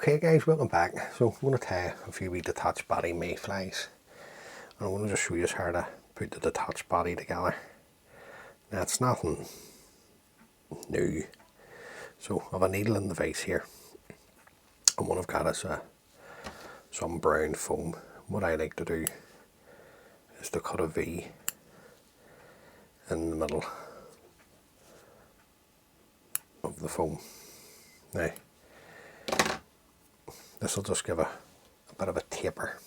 Okay guys, welcome back. So I'm going to tie a few wee detached body mayflies, and I'm going to just show you how to put the detached body together. Now it's nothing new. So I have a needle in the vise here, and what I've got is some brown foam. What I like to do is to cut a V in the middle of the foam. Now this will just give a bit of a taper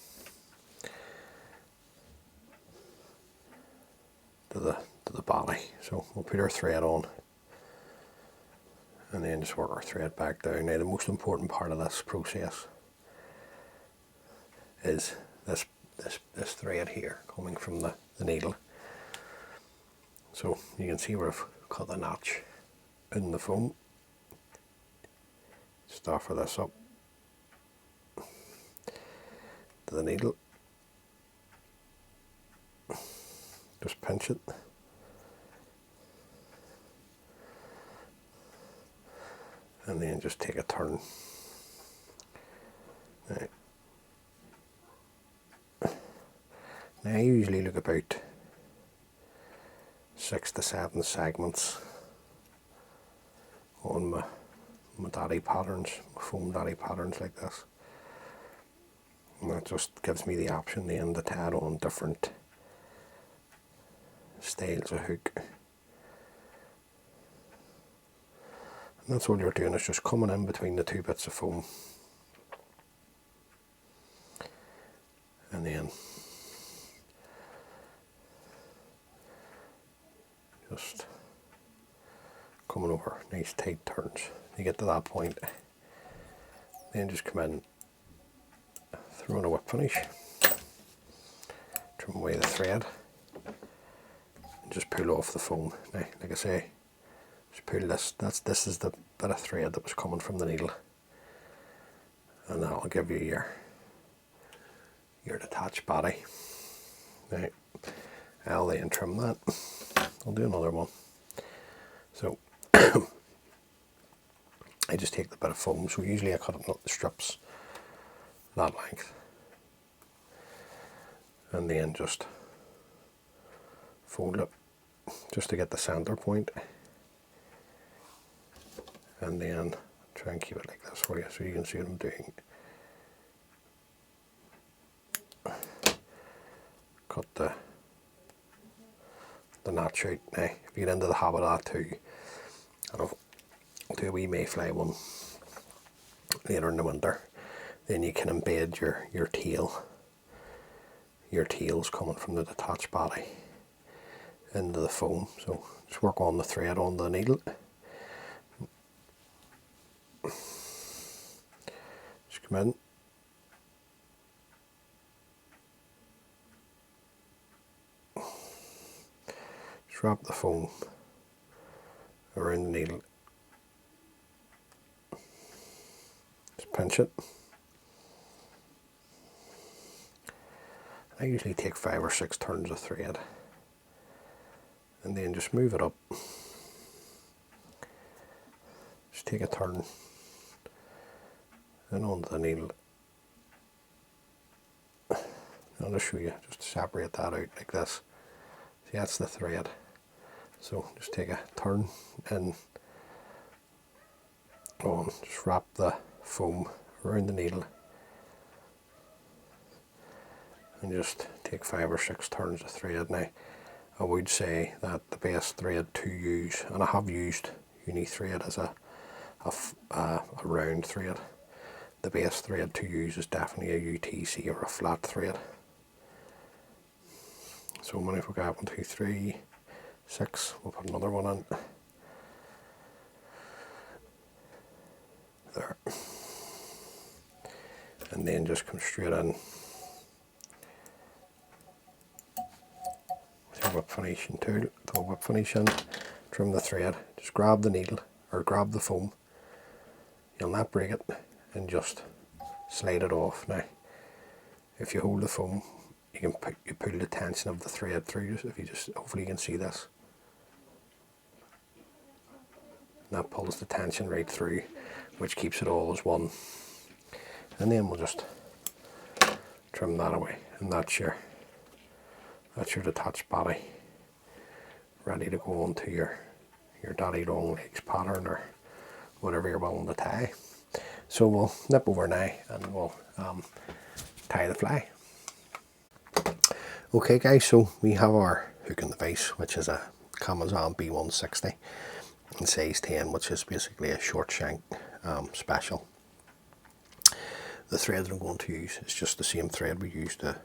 to the body. So we'll put our thread on and then just work our thread back down. Now the most important part of this process is this thread here coming from the needle. So you can see where I've cut the notch in the foam. Just offer this up to the needle, just pinch it, and then just take a turn. Now I usually look about 6 to 7 segments on my daddy patterns, my foam daddy patterns like this. And that just gives me the option then to tie it on different styles of hook. And that's all you're doing, is just coming in between the two bits of foam. And then just coming over nice tight turns. You get to that point, then just come in, throw in a whip finish, trim away the thread, and just pull off the foam. Now, like I say, just pull this. This is the bit of thread that was coming from the needle, and that'll give you your detached body. Now, I'll then trim that. I'll do another one. So I just take the bit of foam. So usually I cut it in the strips that length, and then just fold it just to get the center point, and then try and keep it like this for you so you can see what I'm doing. Cut the notch out. Now if you get into the habit of that too, and I'll do a wee mayfly one later in the winter, then you can embed your tail. Your tail's coming from the detached body into the foam. So just work on the thread on the needle. Just come in. Just wrap the foam around the needle. Just pinch it. I usually take 5 or 6 turns of thread, and then just move it up. Just take a turn and onto the needle. I'll just show you, just to separate that out like this. See, that's the thread. So just take a turn and on, just wrap the foam around the needle, and just take 5 or 6 turns of thread. Now I would say that the best thread to use, and I have used uni thread as a round thread, the best thread to use is definitely a UTC or a flat thread. So when if we got 1, 2, 3, 6, we'll put another one in there, and then just come straight in. Whip finishing tool, throw a whip finish in, trim the thread, just grab the needle or grab the foam, you'll not break it, and just slide it off. Now if you hold the foam, you pull the tension of the thread through. If you just, hopefully you can see this, and that pulls the tension right through, which keeps it all as one. and then we'll just trim that away, and that's your detached body, ready to go onto your daddy long legs pattern or whatever you're willing to tie. So we'll nip over now and we'll tie the fly. Okay guys, so we have our hook in the vise, which is a Kamasan B160 in size 10, which is basically a short shank special. The thread that I'm going to use is just the same thread we used to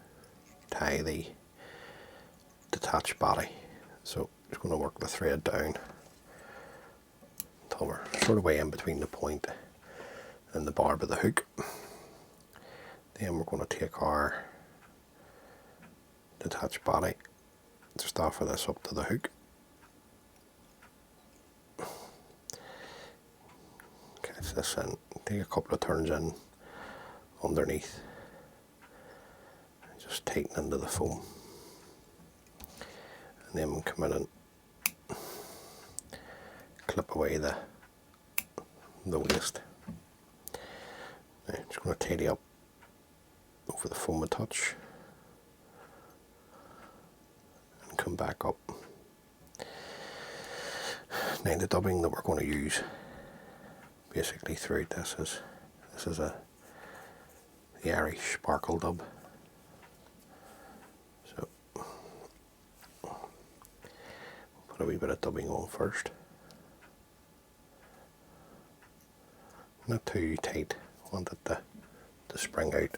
tie the detached body. So I'm just going to work the thread down until we're sort of way in between the point and the barb of the hook. Then we're going to take our detached body, just offer this up to the hook. Catch this in, take a couple of turns in underneath, and just tighten into the foam. And then we'll come in and clip away the waist. Now, I'm just going to tidy up over the foam a touch and come back up. Now the dubbing that we're going to use basically throughout this is the Irish sparkle dub. So put a wee bit of dubbing on first. Not too tight, want it to spring out.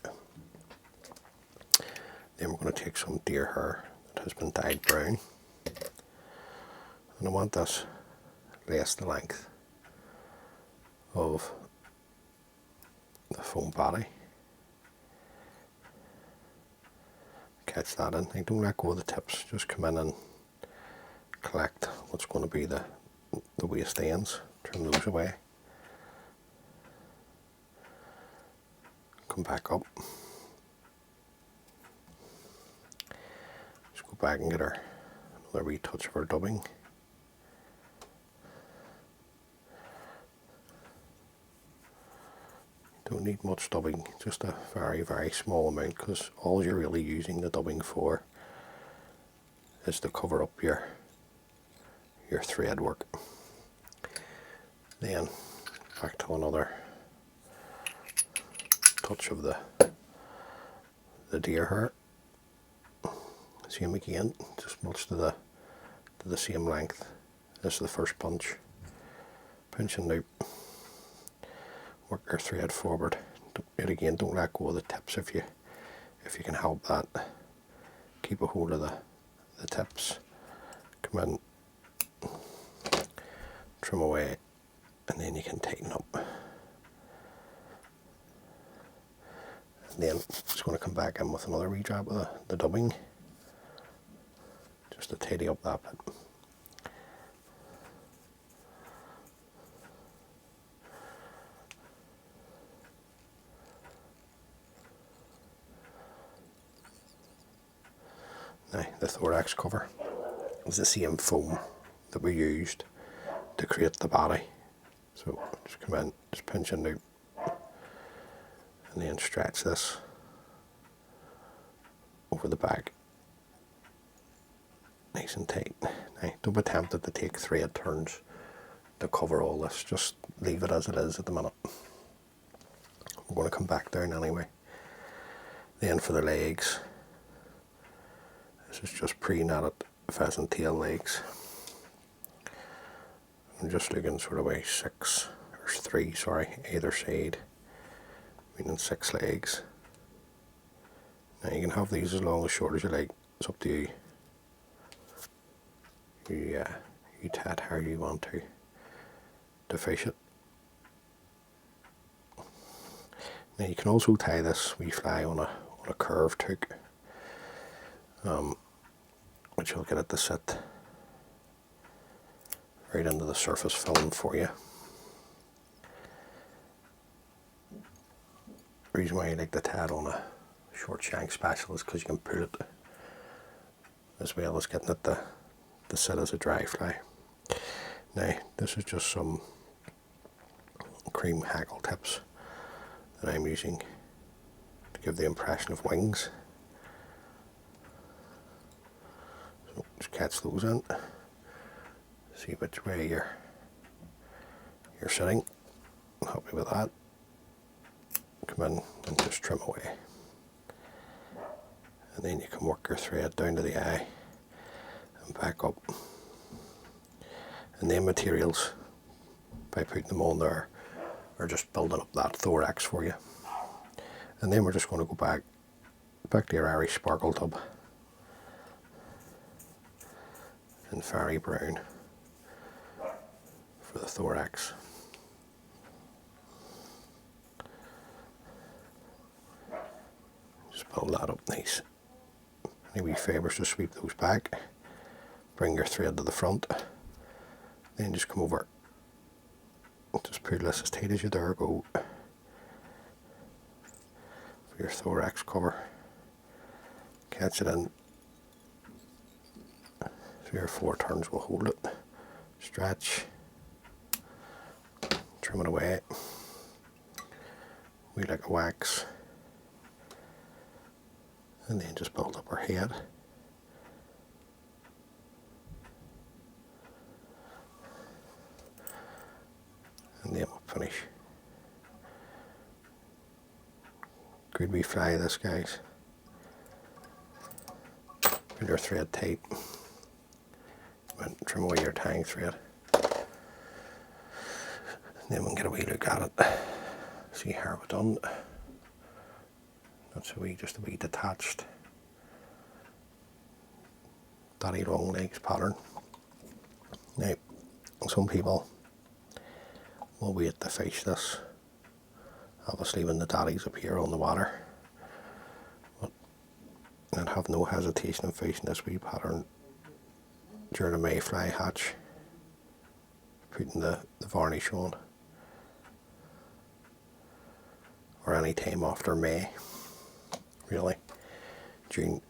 Then we're going to take some deer hair that has been dyed brown, and I want this less the length of the foam body. Catch that in. Like, don't let go of the tips, just come in and collect what's going to be the waist ends, trim those away. Come back up. Just go back and get another wee touch of our dubbing. Don't need much dubbing, just a very, very small amount, because all you're really using the dubbing for is to cover up your thread work. Then back to another touch of the deer hair. Same again, just much to the same length as the first punch. Pinch and loop. Work your thread forward. Yet again, don't let go of the tips if you can help that. Keep a hold of the tips. Come in, trim away, and then you can tighten up. And then just going to come back in with another wee drop of the dubbing, just to tidy up that bit. Now, the thorax cover is the same foam that we used to create the body. So just come in, just pinch and loop, and then stretch this over the back, nice and tight. Now, don't be tempted to take thread turns to cover all this, just leave it as it is at the minute. We're going to come back down anyway. Then for the legs, this is just pre-knitted pheasant tail legs. I'm just looking sort of way 3 either side, meaning 6 legs. Now you can have these as long as short as you like, it's up to you. You tie it how you want to fish it. Now you can also tie this wee fly on a curved hook, which will get it to sit right into the surface film for you. The reason why you like to tie it on a short shank special is because you can pull it, as well as getting it to sit as a dry fly. Now this is just some cream hackle tips that I'm using give the impression of wings. So just catch those in. See which way you're sitting. Happy with that. Come in and just trim away. And then you can work your thread down to the eye and back up. And then materials, by putting them on there, are just building up that thorax for you. And then we're just going to go back to your Irish sparkle tub and fairy brown for the thorax. Just build that up nice. Any wee favours, just sweep those back. Bring your thread to the front. Then just come over. Just pull this as tight as you dare go for your thorax cover. Catch it in. 3 or 4 turns will hold it. Stretch. Trim it away. We like a wax. And then just build up our head. And then we'll finish. Good wee fly this, guys. Pull your thread tight. And trim away your tying thread. And then we'll get a wee look at it. See how we've done. That's just a wee detached daddy long legs pattern. Now, some people will wait to fish this, obviously when the daddies appear on the water, but I'd have no hesitation in fishing this wee pattern during a mayfly hatch, putting the varnish on, or any time after May. Really, June.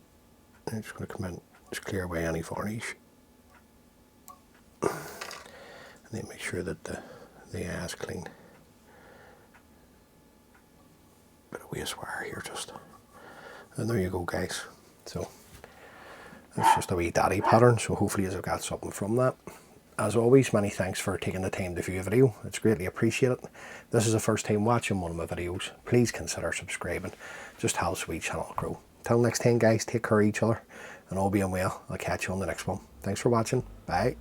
I'm just going to come in, just clear away any varnish, and then make sure that the eye is clean. Bit of waste wire here, just, and there you go, guys. So that's just a wee daddy pattern. So hopefully you've got something from that. As always, many thanks for taking the time to view a video. It's greatly appreciated. If this is the first time watching one of my videos, please consider subscribing. Just helps the channel grow. Till next time, guys, take care of each other, and all being well, I'll catch you on the next one. Thanks for watching. Bye.